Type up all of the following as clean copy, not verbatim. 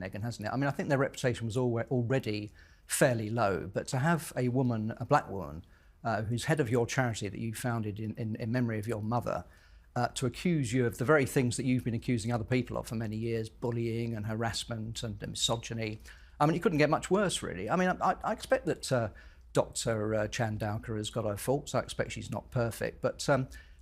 and Meghan, hasn't it? I mean, I think their reputation was already fairly low, but to have a woman, a black woman, who's head of your charity that you founded in memory of your mother, to accuse you of the very things that you've been accusing other people of for many years, bullying and harassment and misogyny. I mean, it couldn't get much worse, really. I mean, I expect that Dr. Chandauka has got her faults. I expect she's not perfect, but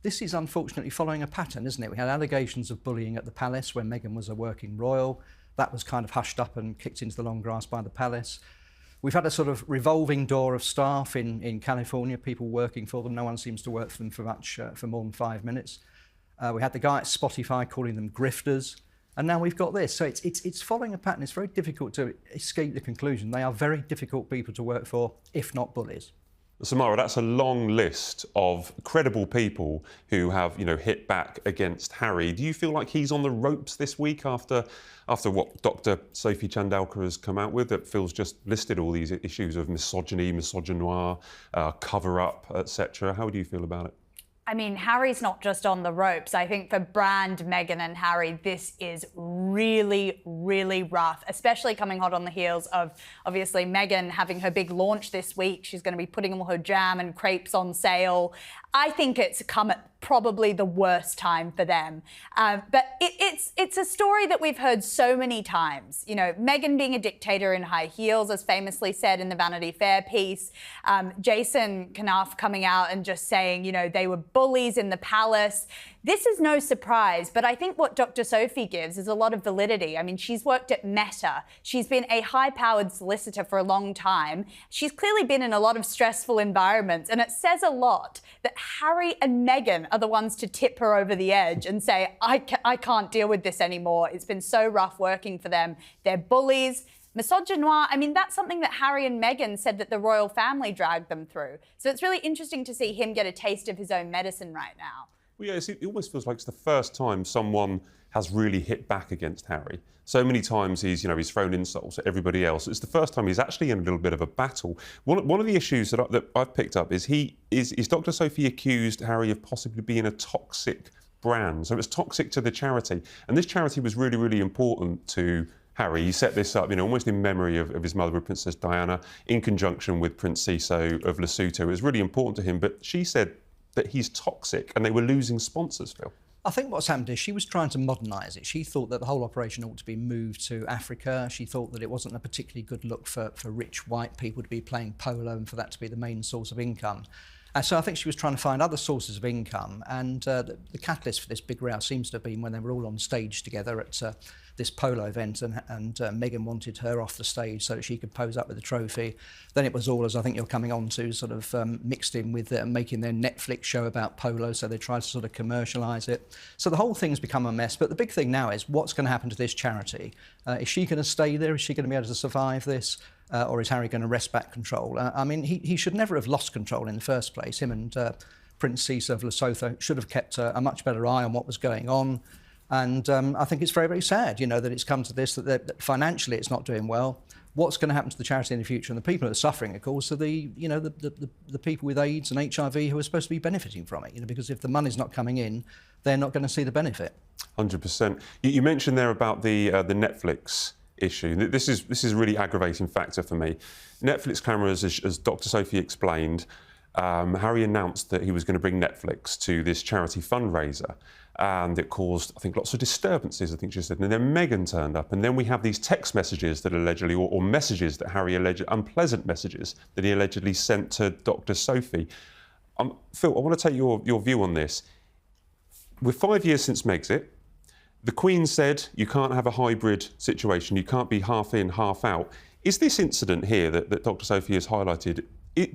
this is unfortunately following a pattern, isn't it? We had allegations of bullying at the palace when Meghan was a working royal. That was kind of hushed up and kicked into the long grass by the palace. We've had a sort of revolving door of staff in California, people working for them. No one seems to work for them for more than 5 minutes. We had the guy at Spotify calling them grifters, and now we've got this. So it's following a pattern. It's very difficult to escape the conclusion. They are very difficult people to work for, if not bullies. Samara, that's a long list of credible people who have, hit back against Harry. Do you feel like he's on the ropes this week after what Dr. Sophie Chandauka has come out with? That Phil's just listed all these issues of misogyny, misogynoir, cover-up, etc. How do you feel about it? I mean, Harry's not just on the ropes. I think for brand Meghan and Harry, this is really, really rough, especially coming hot on the heels of, obviously, Meghan having her big launch this week. She's going to be putting all her jam and crepes on sale. I think it's come at probably the worst time for them. But it's a story that we've heard so many times. Meghan being a dictator in high heels, as famously said in the Vanity Fair piece. Jason Knauf coming out and just saying, they were bullies in the palace. This is no surprise, but I think what Dr. Sophie gives is a lot of validity. I mean, she's worked at Meta. She's been a high-powered solicitor for a long time. She's clearly been in a lot of stressful environments, and it says a lot that Harry and Meghan are the ones to tip her over the edge and say, I can't deal with this anymore. It's been so rough working for them. They're bullies. Misogynoir, I mean, that's something that Harry and Meghan said that the royal family dragged them through. So it's really interesting to see him get a taste of his own medicine right now. Well, yeah, it almost feels like it's the first time someone has really hit back against Harry. So many times he's thrown insults at everybody else. It's the first time he's actually in a little bit of a battle. One of the issues that I've picked up is is Dr. Sophie accused Harry of possibly being a toxic brand. So it's toxic to the charity. And this charity was really, really important to Harry. He set this up, almost in memory of his mother, Princess Diana, in conjunction with Prince Siso of Lesotho. It was really important to him, but she said that he's toxic and they were losing sponsors, Phil. I think what's happened is she was trying to modernise it. She thought that the whole operation ought to be moved to Africa. She thought that it wasn't a particularly good look for rich white people to be playing polo and for that to be the main source of income. So I think she was trying to find other sources of income, and the catalyst for this big row seems to have been when they were all on stage together at this polo event, and Meghan wanted her off the stage so that she could pose up with the trophy. Then it was all, as I think you're coming on to, sort of mixed in with making their Netflix show about polo, so they tried to sort of commercialise it. So the whole thing's become a mess, but the big thing now is what's going to happen to this charity? Is she going to stay there? Is she going to be able to survive this? Or is Harry going to wrest back control? I mean, he should never have lost control in the first place. Him and Prince Siso of Lesotho should have kept a much better eye on what was going on. And I think it's very, very sad, that it's come to this, that financially it's not doing well. What's going to happen to the charity in the future? And the people that are suffering, of course, are the people with AIDS and HIV who are supposed to be benefiting from it, because if the money's not coming in, they're not going to see the benefit. 100%. You mentioned there about the Netflix issue. This is a really aggravating factor for me. Netflix cameras, as Dr. Sophie explained, Harry announced that he was going to bring Netflix to this charity fundraiser, and it caused, I think, lots of disturbances, I think she said. And then Meghan turned up, and then we have these text messages that allegedly, or messages that Harry unpleasant messages that he allegedly sent to Dr. Sophie. Phil, I want to take your view on this. We're 5 years since Megxit. The Queen said you can't have a hybrid situation, you can't be half in, half out. Is this incident here that Dr. Sophie has highlighted,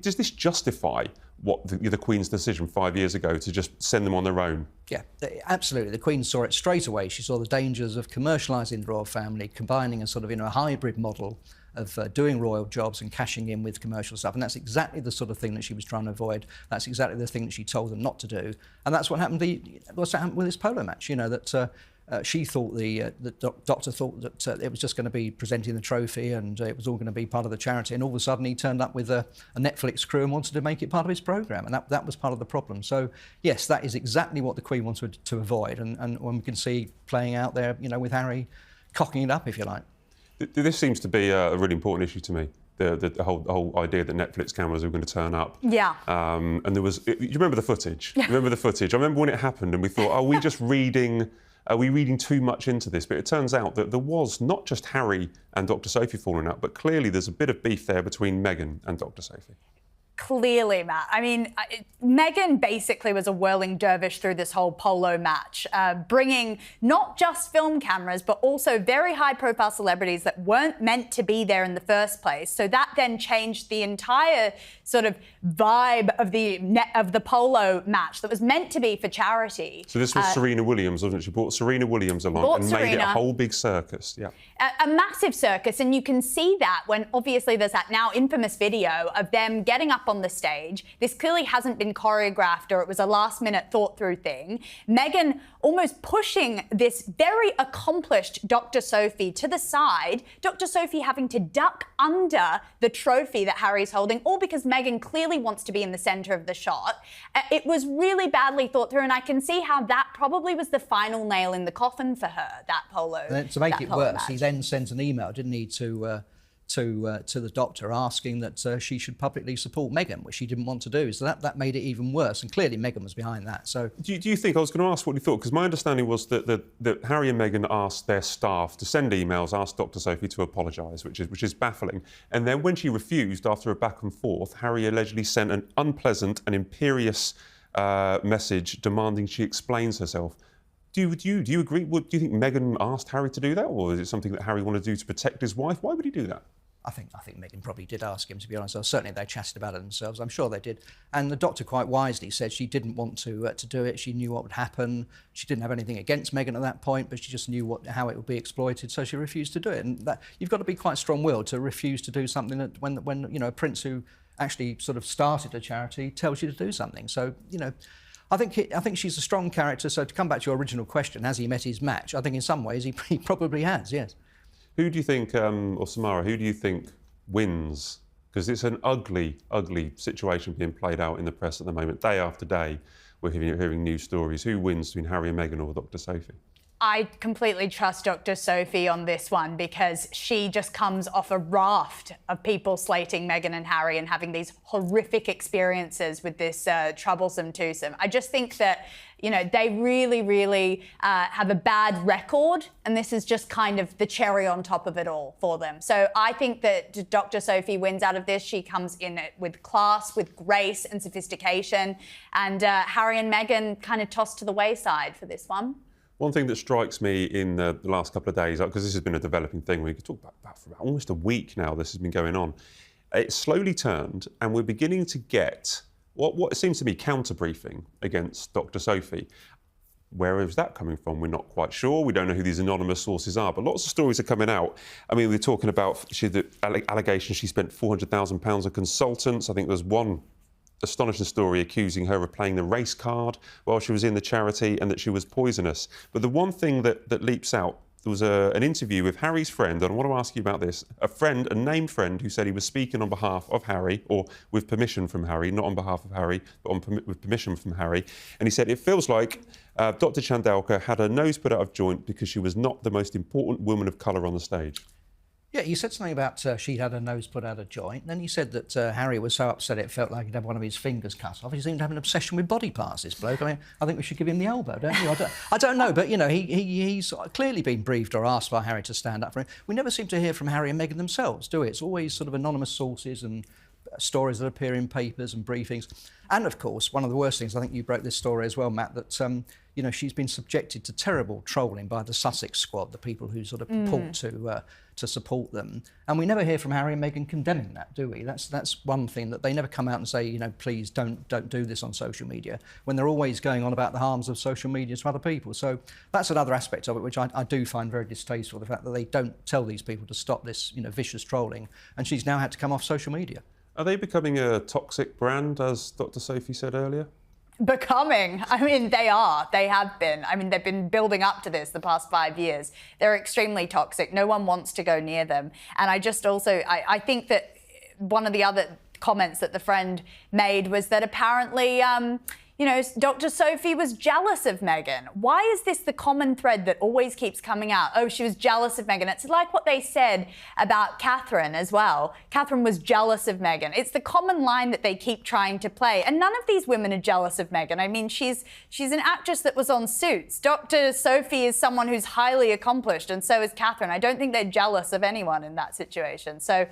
does this justify what the Queen's decision 5 years ago to just send them on their own? Yeah, absolutely. The Queen saw it straight away. She saw the dangers of commercialising the royal family, combining a sort of a hybrid model of doing royal jobs and cashing in with commercial stuff. And that's exactly the sort of thing that she was trying to avoid. That's exactly the thing that she told them not to do. And that's what happened with this polo match, that she thought the doctor thought that it was just going to be presenting the trophy and it was all going to be part of the charity, and all of a sudden he turned up with a Netflix crew and wanted to make it part of his programme, and that was part of the problem. So yes, that is exactly what the Queen wanted to avoid, and we can see playing out there, with Harry cocking it up, if you like. This seems to be a really important issue to me. The whole idea that Netflix cameras are going to turn up. Yeah. And there was. You remember the footage? You remember the footage? I remember when it happened, and we thought, are we just reading? Are we reading too much into this? But it turns out that there was not just Harry and Dr. Sophie falling out, but clearly there's a bit of beef there between Meghan and Dr. Sophie. Clearly, Matt. I mean, Meghan basically was a whirling dervish through this whole polo match, bringing not just film cameras, but also very high-profile celebrities that weren't meant to be there in the first place. So that then changed the entire sort of vibe of the polo match that was meant to be for charity. So this was Serena Williams, wasn't it? She brought Serena Williams along and made it a whole big circus. Yeah. A massive circus, and you can see that when obviously there's that now infamous video of them getting up on the stage. This clearly hasn't been choreographed, or it was a last-minute thought-through thing. Meghan almost pushing this very accomplished Dr. Sophie to the side, Dr. Sophie having to duck under the trophy that Harry's holding, all because Meghan clearly wants to be in the centre of the shot. It was really badly thought through, and I can see how that probably was the final nail in the coffin for her, that polo. And to make it worse, match. He then sent an email, didn't he, to the doctor asking that she should publicly support Meghan, which she didn't want to do. So that made it even worse. And clearly Meghan was behind that. So do you think, I was going to ask what you thought, because my understanding was that Harry and Meghan asked their staff to send emails, asked Dr. Sophie to apologise, which is baffling. And then when she refused after a back and forth, Harry allegedly sent an unpleasant and imperious message demanding she explains herself. Do you agree? Do you think Meghan asked Harry to do that, or is it something that Harry wanted to do to protect his wife? Why would he do that? I think Meghan probably did ask him, to be honest. Or certainly they chatted about it themselves. I'm sure they did. And the doctor quite wisely said she didn't want to do it. She knew what would happen. She didn't have anything against Meghan at that point, but she just knew how it would be exploited, so she refused to do it. And you've got to be quite strong-willed to refuse to do something that when you know, a prince who actually sort of started a charity tells you to do something. So, you know, I think she's a strong character. So to come back to your original question, has he met his match? I think in some ways he probably has, yes. Who do you think, or Samara, who do you think wins? Because it's an ugly, ugly situation being played out in the press at the moment. Day after day, we're hearing news stories. Who wins between Harry and Meghan or Dr. Sophie? I completely trust Dr. Sophie on this one, because she just comes off a raft of people slating Meghan and Harry and having these horrific experiences with this troublesome twosome. I just think that, you know, they really, really have a bad record, and this is just kind of the cherry on top of it all for them. So I think that Dr. Sophie wins out of this. She comes in with class, with grace and sophistication, and Harry and Meghan kind of tossed to the wayside for this one. One thing that strikes me in the last couple of days, because this has been a developing thing, we could talk about for almost a week now, this has been going on. It's slowly turned, and we're beginning to get what seems to be counter-briefing against Dr. Sophie. Where is that coming from? We're not quite sure. We don't know who these anonymous sources are, but lots of stories are coming out. I mean, we're talking about the allegation she spent £400,000 on consultants. I think there's one astonishing story accusing her of playing the race card while she was in the charity, and that she was poisonous. But the one thing that leaps out, there was an interview with Harry's friend, and I want to ask you about this. A named friend, who said he was speaking on behalf of Harry, or with permission from Harry, not on behalf of Harry, but with permission from Harry. And he said, it feels like Dr. Chandauka had her nose put out of joint because she was not the most important woman of colour on the stage. Yeah, you said something about she'd had her nose put out of joint. And then you said that Harry was so upset it felt like he'd have one of his fingers cut off. He seemed to have an obsession with body parts, this bloke. I mean, I think we should give him the elbow, don't you? I don't know, but, you know, he's clearly been briefed or asked by Harry to stand up for him. We never seem to hear from Harry and Meghan themselves, do we? It's always sort of anonymous sources and stories that appear in papers and briefings. And, of course, one of the worst things, I think you broke this story as well, Matt, that, you know, she's been subjected to terrible trolling by the Sussex squad, the people who sort of purport to support them. And we never hear from Harry and Meghan condemning that, do we? That's one thing, that they never come out and say, you know, please don't do this on social media, when they're always going on about the harms of social media to other people. So that's another aspect of it, which I do find very distasteful, the fact that they don't tell these people to stop this, you know, vicious trolling. And she's now had to come off social media. Are they becoming a toxic brand, as Dr. Sophie said earlier? Becoming. I mean, they are. They have been. I mean, they've been building up to this the past 5 years. They're extremely toxic. No one wants to go near them. And I just also, I think that one of the other comments that the friend made was that apparently, you you know, Dr. Sophie was jealous of Meghan. Why is this the common thread that always keeps coming out? Oh, she was jealous of Meghan. It's like what they said about Catherine as well. Catherine was jealous of Meghan. It's the common line that they keep trying to play. And none of these women are jealous of Meghan. I mean, she's an actress that was on Suits. Dr. Sophie is someone who's highly accomplished, and so is Catherine. I don't think they're jealous of anyone in that situation. So